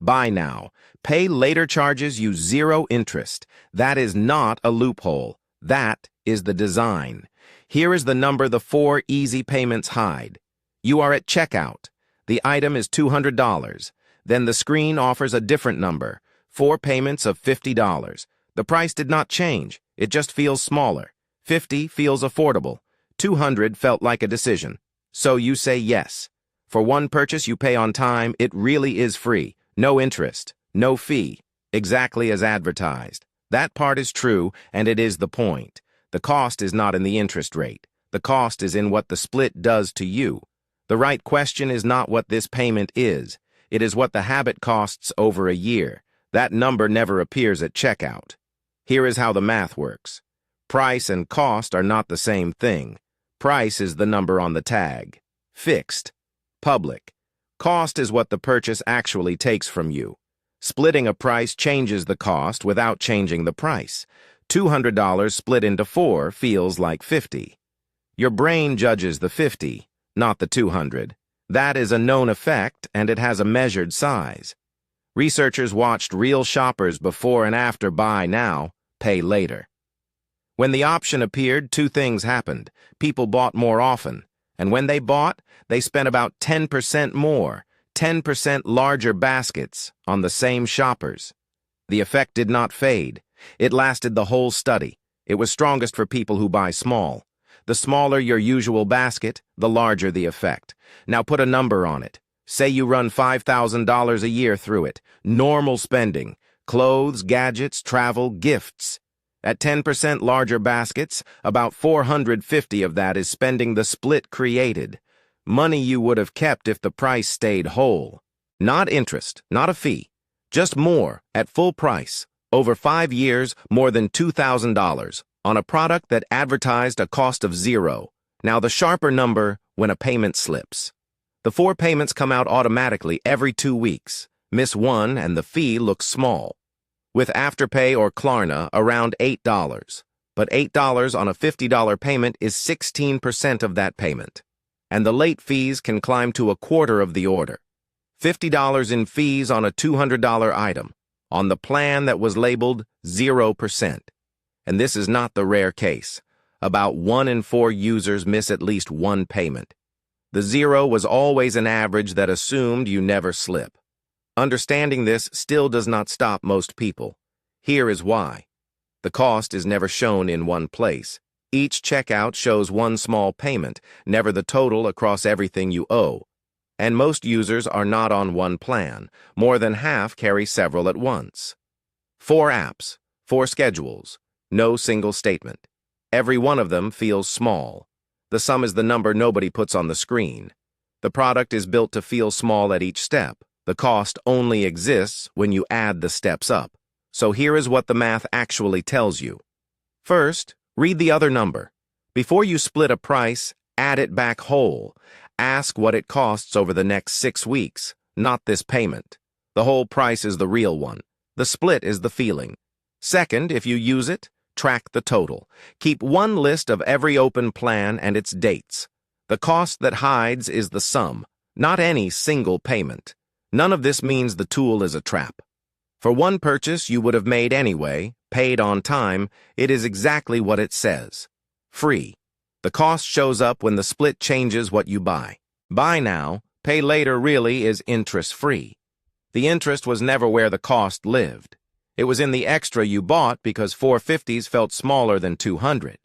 Buy now. Pay later charges use zero interest. That is not a loophole. That is the design. Here is the number the 4 easy payments hide. You are at checkout. The item is $200. Then the screen offers a different number, 4 payments of $50. The price did not change. It just feels smaller. 50 feels affordable. 200 felt like a decision. So you say yes. For one purchase you pay on time, it really is free. No interest, no fee, exactly as advertised. That part is true, and it is the point. The cost is not in the interest rate. The cost is in what the split does to you. The right question is not what this payment is. It is what the habit costs over a year. That number never appears at checkout. Here is how the math works. Price and cost are not the same thing. Price is the number on the tag. Fixed. Public. Cost is what the purchase actually takes from you. Splitting a price changes the cost without changing the price. $200 split into 4 feels like 50. Your brain judges the 50, not the 200. That is a known effect, and it has a measured size. Researchers watched real shoppers before and after buy now, pay later. When the option appeared, 2 things happened. People bought more often. And when they bought, they spent about 10% more, 10% larger baskets on the same shoppers. The effect did not fade. It lasted the whole study. It was strongest for people who buy small. The smaller your usual basket, the larger the effect. Now put a number on it. Say you run $5,000 a year through it. Normal spending. Clothes, gadgets, travel, gifts. At 10% larger baskets, about 450 of that is spending the split created. Money you would have kept if the price stayed whole. Not interest, not a fee. Just more, at full price. Over 5 years, more than $2,000 on a product that advertised a cost of 0. Now the sharper number when a payment slips. The 4 payments come out automatically every 2 weeks. Miss one and the fee looks small. With Afterpay or Klarna, around $8. But $8 on a $50 payment is 16% of that payment. And the late fees can climb to a quarter of the order. $50 in fees on a $200 item, on the plan that was labeled 0%. And this is not the rare case. About 1 in 4 users miss at least one payment. The 0 was always an average that assumed you never slip. Understanding this still does not stop most people. Here is why. The cost is never shown in one place. Each checkout shows one small payment, never the total across everything you owe. And most users are not on one plan. More than half carry several at once. 4 apps, 4 schedules, no single statement. Every one of them feels small. The sum is the number nobody puts on the screen. The product is built to feel small at each step. The cost only exists when you add the steps up. So here is what the math actually tells you. First, read the other number. Before you split a price, add it back whole. Ask what it costs over the next 6 weeks, not this payment. The whole price is the real one. The split is the feeling. Second, if you use it, track the total. Keep one list of every open plan and its dates. The cost that hides is the sum, not any single payment. None of this means the tool is a trap. For one purchase you would have made anyway, paid on time, it is exactly what it says. Free. The cost shows up when the split changes what you buy. Buy now, pay later really is interest-free. The interest was never where the cost lived. It was in the extra you bought because 450s felt smaller than 200.